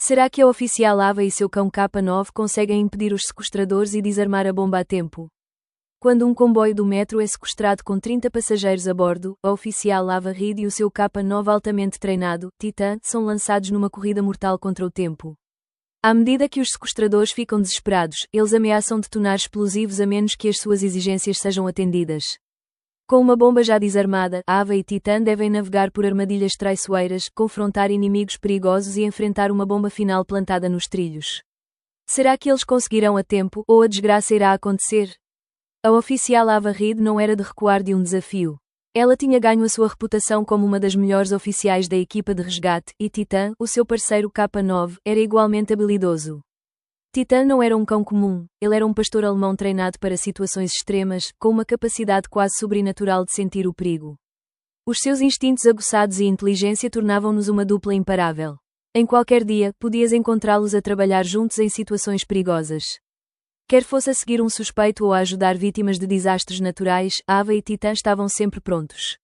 Será que a oficial Ava e seu cão K9 conseguem impedir os sequestradores e desarmar a bomba a tempo? Quando um comboio do metro é sequestrado com 30 passageiros a bordo, a oficial Ava Reid e o seu K9 altamente treinado, Titan, são lançados numa corrida mortal contra o tempo. À medida que os sequestradores ficam desesperados, eles ameaçam detonar explosivos a menos que as suas exigências sejam atendidas. Com uma bomba já desarmada, Ava e Titan devem navegar por armadilhas traiçoeiras, confrontar inimigos perigosos e enfrentar uma bomba final plantada nos trilhos. Será que eles conseguirão a tempo, ou a desgraça irá acontecer? A oficial Ava Reid não era de recuar de um desafio. Ela tinha ganho a sua reputação como uma das melhores oficiais da equipa de resgate, e Titan, o seu parceiro K9, era igualmente habilidoso. Titan não era um cão comum, ele era um pastor alemão treinado para situações extremas, com uma capacidade quase sobrenatural de sentir o perigo. Os seus instintos aguçados e inteligência tornavam-nos uma dupla imparável. Em qualquer dia, podias encontrá-los a trabalhar juntos em situações perigosas. Quer fosse a seguir um suspeito ou a ajudar vítimas de desastres naturais, Ava e Titan estavam sempre prontos.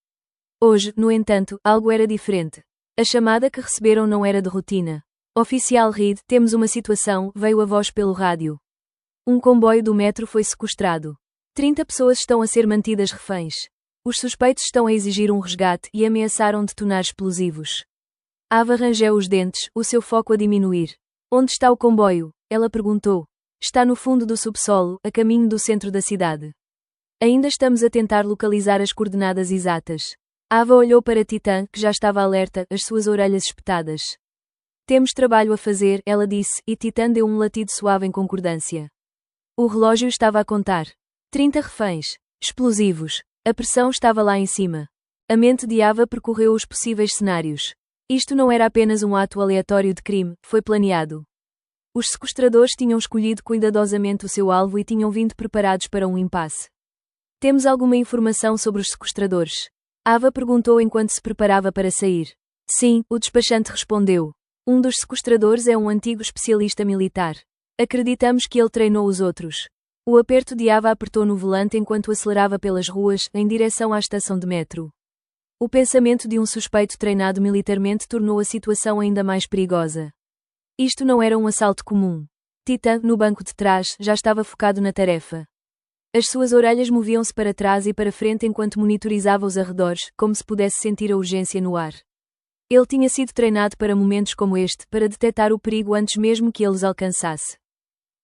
Hoje, no entanto, algo era diferente. A chamada que receberam não era de rotina. Oficial Reid, temos uma situação, veio a voz pelo rádio. Um comboio do metro foi sequestrado. 30 pessoas estão a ser mantidas reféns. Os suspeitos estão a exigir um resgate e ameaçaram detonar explosivos. Ava rangeu os dentes, o seu foco a diminuir. Onde está o comboio? Ela perguntou. Está no fundo do subsolo, a caminho do centro da cidade. Ainda estamos a tentar localizar as coordenadas exatas. Ava olhou para Titan, que já estava alerta, as suas orelhas espetadas. Temos trabalho a fazer, ela disse, e Titan deu um latido suave em concordância. O relógio estava a contar. 30 reféns. Explosivos. A pressão estava lá em cima. A mente de Ava percorreu os possíveis cenários. Isto não era apenas um ato aleatório de crime, foi planeado. Os sequestradores tinham escolhido cuidadosamente o seu alvo e tinham vindo preparados para um impasse. Temos alguma informação sobre os sequestradores? Ava perguntou enquanto se preparava para sair. Sim, o despachante respondeu. Um dos sequestradores é um antigo especialista militar. Acreditamos que ele treinou os outros. O aperto de Ava apertou no volante enquanto acelerava pelas ruas, em direção à estação de metro. O pensamento de um suspeito treinado militarmente tornou a situação ainda mais perigosa. Isto não era um assalto comum. Titan, no banco de trás, já estava focado na tarefa. As suas orelhas moviam-se para trás e para frente enquanto monitorizava os arredores, como se pudesse sentir a urgência no ar. Ele tinha sido treinado para momentos como este, para detectar o perigo antes mesmo que ele os alcançasse.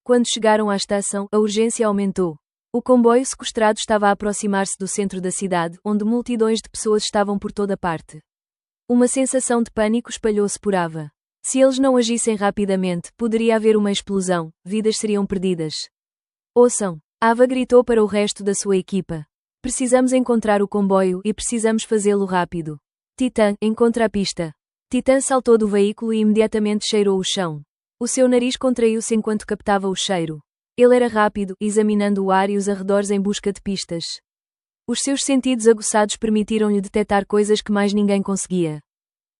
Quando chegaram à estação, a urgência aumentou. O comboio sequestrado estava a aproximar-se do centro da cidade, onde multidões de pessoas estavam por toda parte. Uma sensação de pânico espalhou-se por Ava. Se eles não agissem rapidamente, poderia haver uma explosão, vidas seriam perdidas. Ouçam! Ava gritou para o resto da sua equipa. Precisamos encontrar o comboio e precisamos fazê-lo rápido. Titan, encontra a pista. Titan saltou do veículo e imediatamente cheirou o chão. O seu nariz contraiu-se enquanto captava o cheiro. Ele era rápido, examinando o ar e os arredores em busca de pistas. Os seus sentidos aguçados permitiram-lhe detectar coisas que mais ninguém conseguia.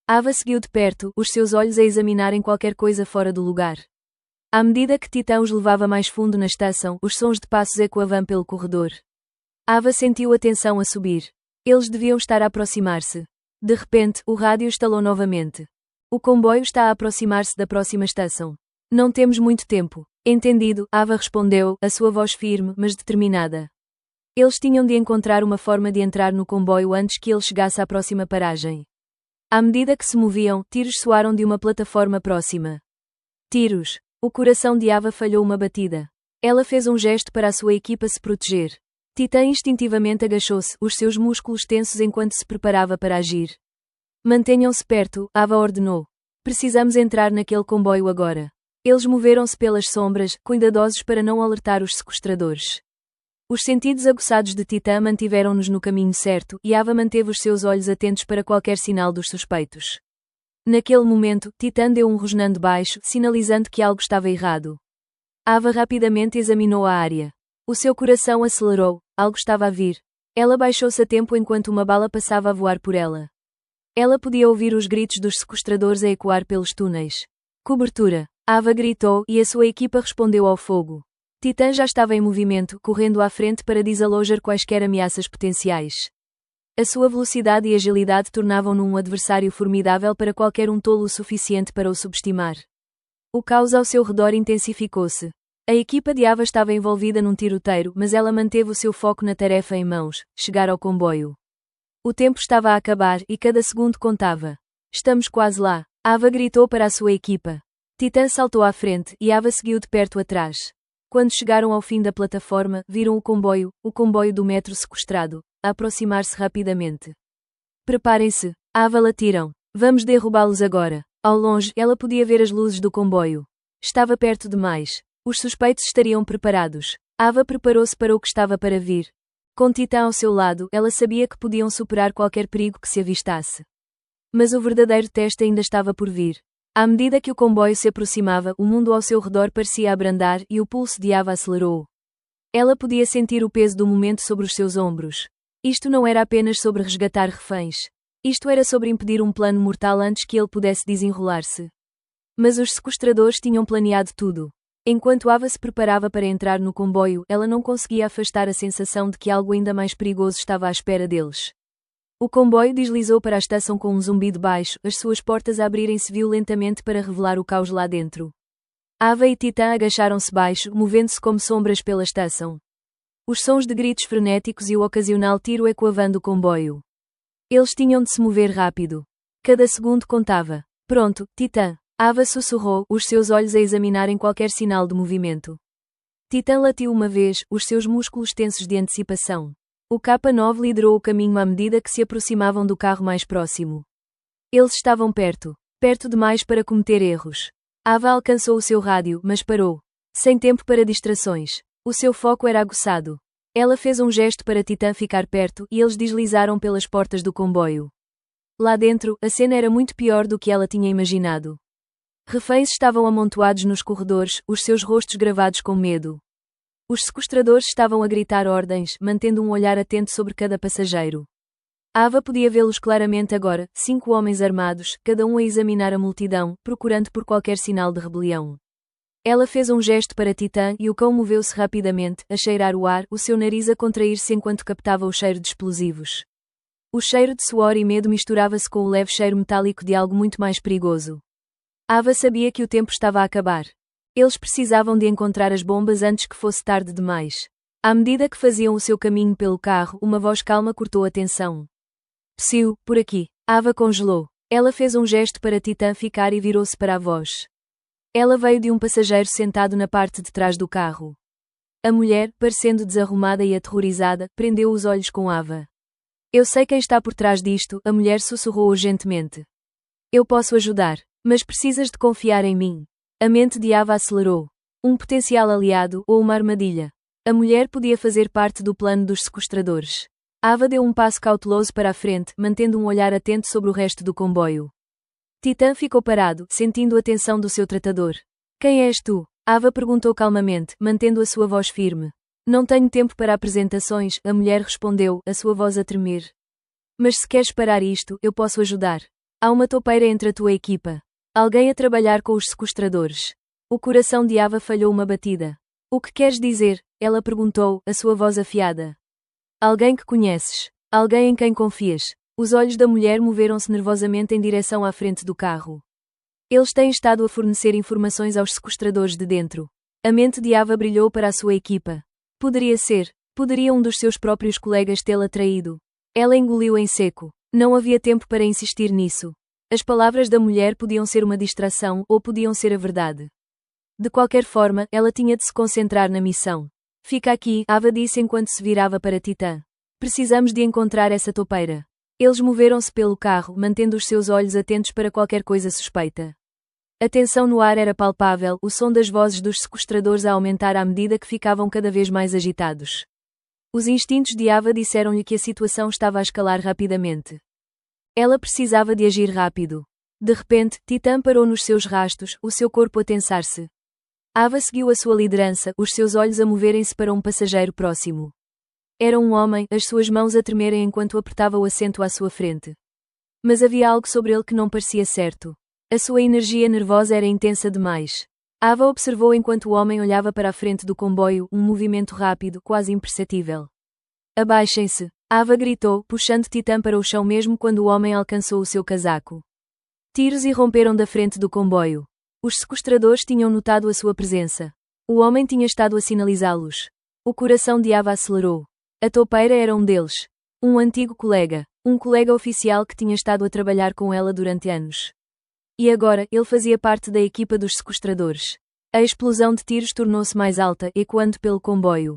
Ava seguiu de perto, os seus olhos a examinarem qualquer coisa fora do lugar. À medida que Titan os levava mais fundo na estação, os sons de passos ecoavam pelo corredor. Ava sentiu a tensão a subir. Eles deviam estar a aproximar-se. De repente, o rádio estalou novamente. O comboio está a aproximar-se da próxima estação. Não temos muito tempo. Entendido, Ava respondeu, a sua voz firme, mas determinada. Eles tinham de encontrar uma forma de entrar no comboio antes que ele chegasse à próxima paragem. À medida que se moviam, tiros soaram de uma plataforma próxima. Tiros! O coração de Ava falhou uma batida. Ela fez um gesto para a sua equipa se proteger. Titan instintivamente agachou-se, os seus músculos tensos enquanto se preparava para agir. Mantenham-se perto, Ava ordenou. Precisamos entrar naquele comboio agora. Eles moveram-se pelas sombras, cuidadosos para não alertar os sequestradores. Os sentidos aguçados de Titan mantiveram-nos no caminho certo, e Ava manteve os seus olhos atentos para qualquer sinal dos suspeitos. Naquele momento, Titan deu um rosnando baixo, sinalizando que algo estava errado. Ava rapidamente examinou a área. O seu coração acelerou, algo estava a vir. Ela baixou-se a tempo enquanto uma bala passava a voar por ela. Ela podia ouvir os gritos dos sequestradores a ecoar pelos túneis. Cobertura! Ava gritou, e a sua equipa respondeu ao fogo. Titan já estava em movimento, correndo à frente para desalojar quaisquer ameaças potenciais. A sua velocidade e agilidade tornavam-no um adversário formidável para qualquer um tolo o suficiente para o subestimar. O caos ao seu redor intensificou-se. A equipa de Ava estava envolvida num tiroteio, mas ela manteve o seu foco na tarefa em mãos: chegar ao comboio. O tempo estava a acabar e cada segundo contava. Estamos quase lá. Ava gritou para a sua equipa. Titã saltou à frente e Ava seguiu de perto atrás. Quando chegaram ao fim da plataforma, viram o comboio do metro sequestrado, a aproximar-se rapidamente. Preparem-se, Ava latiram. Vamos derrubá-los agora. Ao longe, ela podia ver as luzes do comboio. Estava perto demais. Os suspeitos estariam preparados. Ava preparou-se para o que estava para vir. Com Titã ao seu lado, ela sabia que podiam superar qualquer perigo que se avistasse. Mas o verdadeiro teste ainda estava por vir. À medida que o comboio se aproximava, o mundo ao seu redor parecia abrandar e o pulso de Ava acelerou. Ela podia sentir o peso do momento sobre os seus ombros. Isto não era apenas sobre resgatar reféns. Isto era sobre impedir um plano mortal antes que ele pudesse desenrolar-se. Mas os sequestradores tinham planeado tudo. Enquanto Ava se preparava para entrar no comboio, ela não conseguia afastar a sensação de que algo ainda mais perigoso estava à espera deles. O comboio deslizou para a estação com um zumbido baixo, as suas portas a abrirem-se violentamente para revelar o caos lá dentro. Ava e Titã agacharam-se baixo, movendo-se como sombras pela estação. Os sons de gritos frenéticos e o ocasional tiro ecoavam do comboio. Eles tinham de se mover rápido. Cada segundo contava. Pronto, Titã. Ava sussurrou, os seus olhos a examinarem qualquer sinal de movimento. Titã latiu uma vez, os seus músculos tensos de antecipação. O K9 liderou o caminho à medida que se aproximavam do carro mais próximo. Eles estavam perto demais para cometer erros. Ava alcançou o seu rádio, mas parou. Sem tempo para distrações. O seu foco era aguçado. Ela fez um gesto para Titã ficar perto e eles deslizaram pelas portas do comboio. Lá dentro, a cena era muito pior do que ela tinha imaginado. Reféns estavam amontoados nos corredores, os seus rostos gravados com medo. Os sequestradores estavam a gritar ordens, mantendo um olhar atento sobre cada passageiro. Ava podia vê-los claramente agora, 5 homens armados, cada um a examinar a multidão, procurando por qualquer sinal de rebelião. Ela fez um gesto para Titã e o cão moveu-se rapidamente, a cheirar o ar, o seu nariz a contrair-se enquanto captava o cheiro de explosivos. O cheiro de suor e medo misturava-se com o leve cheiro metálico de algo muito mais perigoso. Ava sabia que o tempo estava a acabar. Eles precisavam de encontrar as bombas antes que fosse tarde demais. À medida que faziam o seu caminho pelo carro, uma voz calma cortou a tensão. Psiu, por aqui. Ava congelou. Ela fez um gesto para Titã ficar e virou-se para a voz. Ela veio de um passageiro sentado na parte de trás do carro. A mulher, parecendo desarrumada e aterrorizada, prendeu os olhos com Ava. Eu sei quem está por trás disto, a mulher sussurrou urgentemente. Eu posso ajudar, mas precisas de confiar em mim. A mente de Ava acelerou. Um potencial aliado ou uma armadilha. A mulher podia fazer parte do plano dos sequestradores. Ava deu um passo cauteloso para a frente, mantendo um olhar atento sobre o resto do comboio. Titã ficou parado, sentindo a tensão do seu tratador. Quem és tu? Ava perguntou calmamente, mantendo a sua voz firme. Não tenho tempo para apresentações, a mulher respondeu, a sua voz a tremer. Mas se queres parar isto, eu posso ajudar. Há uma topeira entre a tua equipa. Alguém a trabalhar com os sequestradores. O coração de Ava falhou uma batida. O que queres dizer? Ela perguntou, a sua voz afiada. Alguém que conheces. Alguém em quem confias. Os olhos da mulher moveram-se nervosamente em direção à frente do carro. Eles têm estado a fornecer informações aos sequestradores de dentro. A mente de Ava brilhou para a sua equipa. Poderia um dos seus próprios colegas tê-la traído. Ela engoliu em seco. Não havia tempo para insistir nisso. As palavras da mulher podiam ser uma distração ou podiam ser a verdade. De qualquer forma, ela tinha de se concentrar na missão. Fica aqui, Ava disse enquanto se virava para Titã. Precisamos de encontrar essa topeira. Eles moveram-se pelo carro, mantendo os seus olhos atentos para qualquer coisa suspeita. A tensão no ar era palpável, o som das vozes dos sequestradores a aumentar à medida que ficavam cada vez mais agitados. Os instintos de Ava disseram-lhe que a situação estava a escalar rapidamente. Ela precisava de agir rápido. De repente, Titã parou nos seus rastos, o seu corpo a tensar-se. Ava seguiu a sua liderança, os seus olhos a moverem-se para um passageiro próximo. Era um homem, as suas mãos a tremerem enquanto apertava o assento à sua frente. Mas havia algo sobre ele que não parecia certo. A sua energia nervosa era intensa demais. Ava observou enquanto o homem olhava para a frente do comboio, um movimento rápido, quase imperceptível. Abaixem-se! Ava gritou, puxando Titã para o chão mesmo quando o homem alcançou o seu casaco. Tiros irromperam da frente do comboio. Os sequestradores tinham notado a sua presença. O homem tinha estado a sinalizá-los. O coração de Ava acelerou. A toupeira era um deles. Um antigo colega. Um colega oficial que tinha estado a trabalhar com ela durante anos. E agora, ele fazia parte da equipa dos sequestradores. A explosão de tiros tornou-se mais alta, ecoando pelo comboio.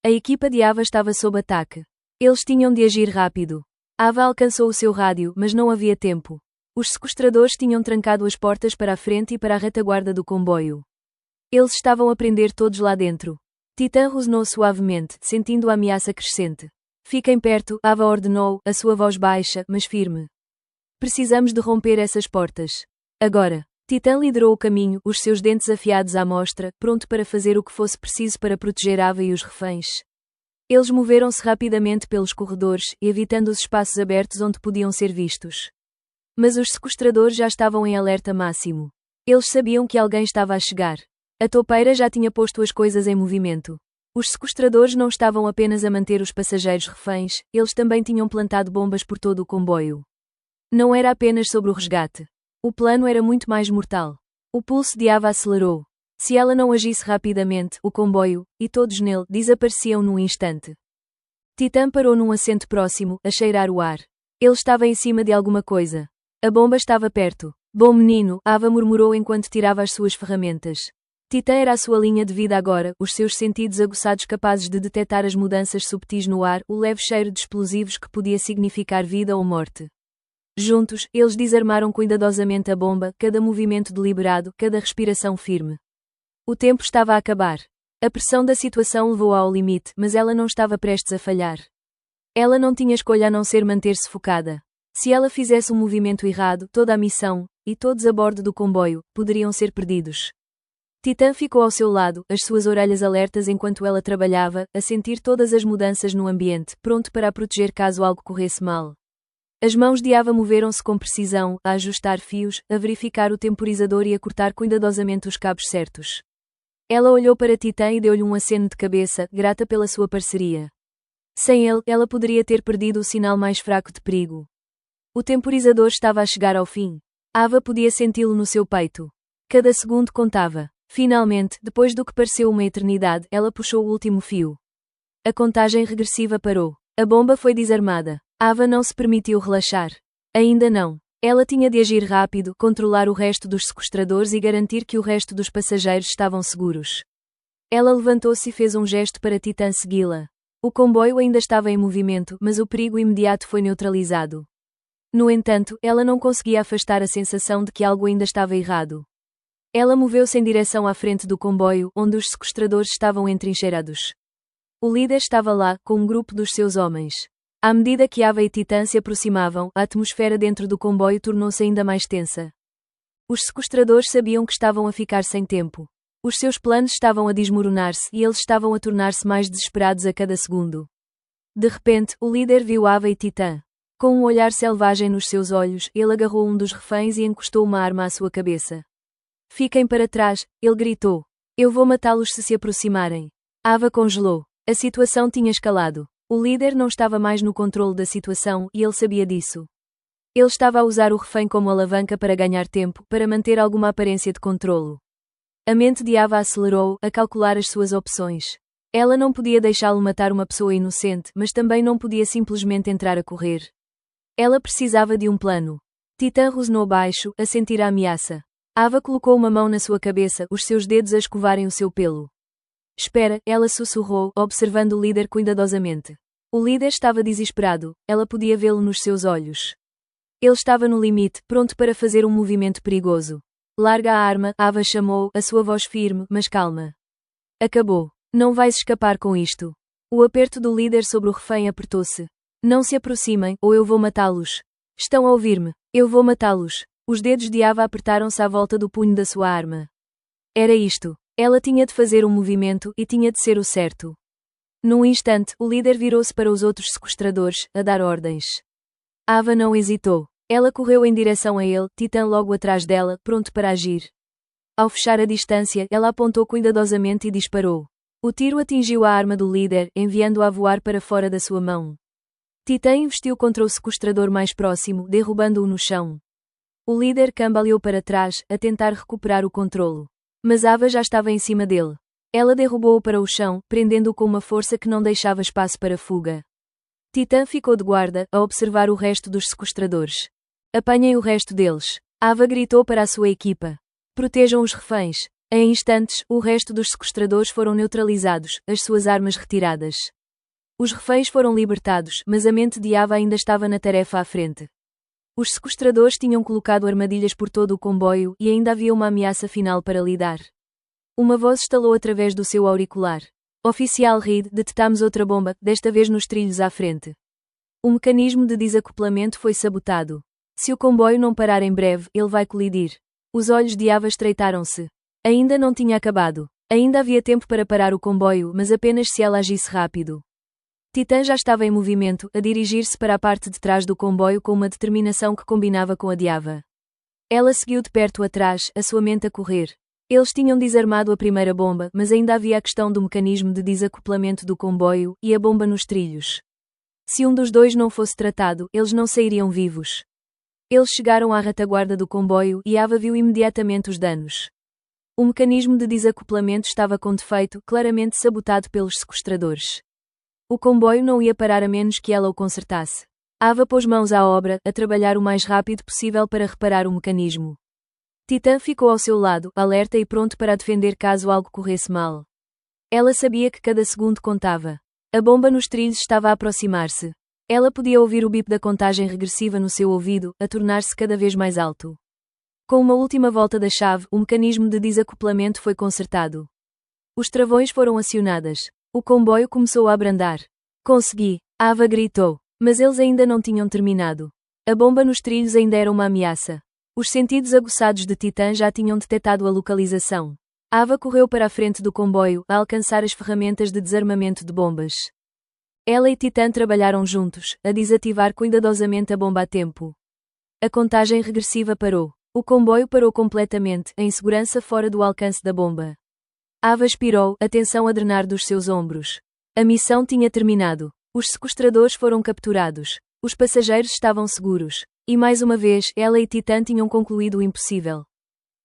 A equipa de Ava estava sob ataque. Eles tinham de agir rápido. Ava alcançou o seu rádio, mas não havia tempo. Os sequestradores tinham trancado as portas para a frente e para a retaguarda do comboio. Eles estavam a prender todos lá dentro. Titã rosnou suavemente, sentindo a ameaça crescente. Fiquem perto, Ava ordenou, a sua voz baixa, mas firme. Precisamos de romper essas portas. Agora. Titã liderou o caminho, os seus dentes afiados à mostra, pronto para fazer o que fosse preciso para proteger Ava e os reféns. Eles moveram-se rapidamente pelos corredores, evitando os espaços abertos onde podiam ser vistos. Mas os sequestradores já estavam em alerta máximo. Eles sabiam que alguém estava a chegar. A toupeira já tinha posto as coisas em movimento. Os sequestradores não estavam apenas a manter os passageiros reféns, eles também tinham plantado bombas por todo o comboio. Não era apenas sobre o resgate. O plano era muito mais mortal. O pulso de Ava acelerou. Se ela não agisse rapidamente, o comboio, e todos nele, desapareciam num instante. Titã parou num assento próximo, a cheirar o ar. Ele estava em cima de alguma coisa. A bomba estava perto. Bom menino, Ava murmurou enquanto tirava as suas ferramentas. Titã era a sua linha de vida agora, os seus sentidos aguçados capazes de detectar as mudanças subtis no ar, o leve cheiro de explosivos que podia significar vida ou morte. Juntos, eles desarmaram cuidadosamente a bomba, cada movimento deliberado, cada respiração firme. O tempo estava a acabar. A pressão da situação levou-a ao limite, mas ela não estava prestes a falhar. Ela não tinha escolha a não ser manter-se focada. Se ela fizesse um movimento errado, toda a missão, e todos a bordo do comboio, poderiam ser perdidos. Titã ficou ao seu lado, as suas orelhas alertas enquanto ela trabalhava, a sentir todas as mudanças no ambiente, pronto para a proteger caso algo corresse mal. As mãos de Ava moveram-se com precisão, a ajustar fios, a verificar o temporizador e a cortar cuidadosamente os cabos certos. Ela olhou para Titã e deu-lhe um aceno de cabeça, grata pela sua parceria. Sem ele, ela poderia ter perdido o sinal mais fraco de perigo. O temporizador estava a chegar ao fim. Ava podia senti-lo no seu peito. Cada segundo contava. Finalmente, depois do que pareceu uma eternidade, ela puxou o último fio. A contagem regressiva parou. A bomba foi desarmada. Ava não se permitiu relaxar. Ainda não. Ela tinha de agir rápido, controlar o resto dos sequestradores e garantir que o resto dos passageiros estavam seguros. Ela levantou-se e fez um gesto para Titã segui-la. O comboio ainda estava em movimento, mas o perigo imediato foi neutralizado. No entanto, ela não conseguia afastar a sensação de que algo ainda estava errado. Ela moveu-se em direção à frente do comboio, onde os sequestradores estavam entrincheirados. O líder estava lá, com um grupo dos seus homens. À medida que Ava e Titã se aproximavam, a atmosfera dentro do comboio tornou-se ainda mais tensa. Os sequestradores sabiam que estavam a ficar sem tempo. Os seus planos estavam a desmoronar-se e eles estavam a tornar-se mais desesperados a cada segundo. De repente, o líder viu Ava e Titã. Com um olhar selvagem nos seus olhos, ele agarrou um dos reféns e encostou uma arma à sua cabeça. Fiquem para trás, ele gritou. Eu vou matá-los se aproximarem. Ava congelou. A situação tinha escalado. O líder não estava mais no controle da situação, e ele sabia disso. Ele estava a usar o refém como alavanca para ganhar tempo, para manter alguma aparência de controlo. A mente de Ava acelerou, a calcular as suas opções. Ela não podia deixá-lo matar uma pessoa inocente, mas também não podia simplesmente entrar a correr. Ela precisava de um plano. Titã rosnou baixo, a sentir a ameaça. Ava colocou uma mão na sua cabeça, os seus dedos a escovarem o seu pelo. Espera, ela sussurrou, observando o líder cuidadosamente. O líder estava desesperado, ela podia vê-lo nos seus olhos. Ele estava no limite, pronto para fazer um movimento perigoso. Larga a arma, Ava chamou, a sua voz firme, mas calma. Acabou. Não vais escapar com isto. O aperto do líder sobre o refém apertou-se. Não se aproximem, ou eu vou matá-los. Estão a ouvir-me? Eu vou matá-los. Os dedos de Ava apertaram-se à volta do punho da sua arma. Era isto. Ela tinha de fazer um movimento, e tinha de ser o certo. Num instante, o líder virou-se para os outros sequestradores, a dar ordens. Ava não hesitou. Ela correu em direção a ele, Titã logo atrás dela, pronto para agir. Ao fechar a distância, ela apontou cuidadosamente e disparou. O tiro atingiu a arma do líder, enviando-a a voar para fora da sua mão. Titã investiu contra o sequestrador mais próximo, derrubando-o no chão. O líder cambaleou para trás, a tentar recuperar o controlo. Mas Ava já estava em cima dele. Ela derrubou-o para o chão, prendendo-o com uma força que não deixava espaço para fuga. Titã ficou de guarda, a observar o resto dos sequestradores. Apanhem o resto deles. Ava gritou para a sua equipa. Protejam os reféns. Em instantes, o resto dos sequestradores foram neutralizados, as suas armas retiradas. Os reféns foram libertados, mas a mente de Ava ainda estava na tarefa à frente. Os sequestradores tinham colocado armadilhas por todo o comboio e ainda havia uma ameaça final para lidar. Uma voz estalou através do seu auricular. Oficial Reed, detetamos outra bomba, desta vez nos trilhos à frente. O mecanismo de desacoplamento foi sabotado. Se o comboio não parar em breve, ele vai colidir. Os olhos de Ava estreitaram-se. Ainda não tinha acabado. Ainda havia tempo para parar o comboio, mas apenas se ela agisse rápido. Titã já estava em movimento, a dirigir-se para a parte de trás do comboio com uma determinação que combinava com a de Ava. Ela seguiu de perto atrás, a sua mente a correr. Eles tinham desarmado a primeira bomba, mas ainda havia a questão do mecanismo de desacoplamento do comboio e a bomba nos trilhos. Se um dos dois não fosse tratado, eles não sairiam vivos. Eles chegaram à retaguarda do comboio e Ava viu imediatamente os danos. O mecanismo de desacoplamento estava com defeito, claramente sabotado pelos sequestradores. O comboio não ia parar a menos que ela o consertasse. Ava pôs mãos à obra, a trabalhar o mais rápido possível para reparar o mecanismo. Titã ficou ao seu lado, alerta e pronto para a defender caso algo corresse mal. Ela sabia que cada segundo contava. A bomba nos trilhos estava a aproximar-se. Ela podia ouvir o bip da contagem regressiva no seu ouvido, a tornar-se cada vez mais alto. Com uma última volta da chave, o mecanismo de desacoplamento foi consertado. Os travões foram acionadas. O comboio começou a abrandar. Consegui! Ava gritou. Mas eles ainda não tinham terminado. A bomba nos trilhos ainda era uma ameaça. Os sentidos aguçados de Titã já tinham detectado a localização. Ava correu para a frente do comboio, a alcançar as ferramentas de desarmamento de bombas. Ela e Titã trabalharam juntos, a desativar cuidadosamente a bomba a tempo. A contagem regressiva parou. O comboio parou completamente, em segurança fora do alcance da bomba. Ava expirou, a tensão a drenar dos seus ombros. A missão tinha terminado. Os sequestradores foram capturados. Os passageiros estavam seguros. E mais uma vez, ela e Titã tinham concluído o impossível.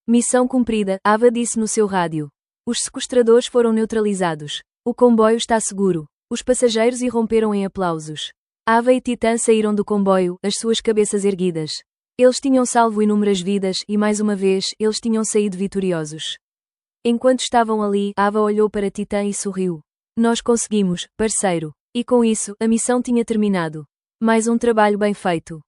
Missão cumprida, Ava disse no seu rádio. Os sequestradores foram neutralizados. O comboio está seguro. Os passageiros irromperam em aplausos. Ava e Titã saíram do comboio, as suas cabeças erguidas. Eles tinham salvo inúmeras vidas e mais uma vez, eles tinham saído vitoriosos. Enquanto estavam ali, Ava olhou para Titã e sorriu. Nós conseguimos, parceiro. E com isso, a missão tinha terminado. Mais um trabalho bem feito.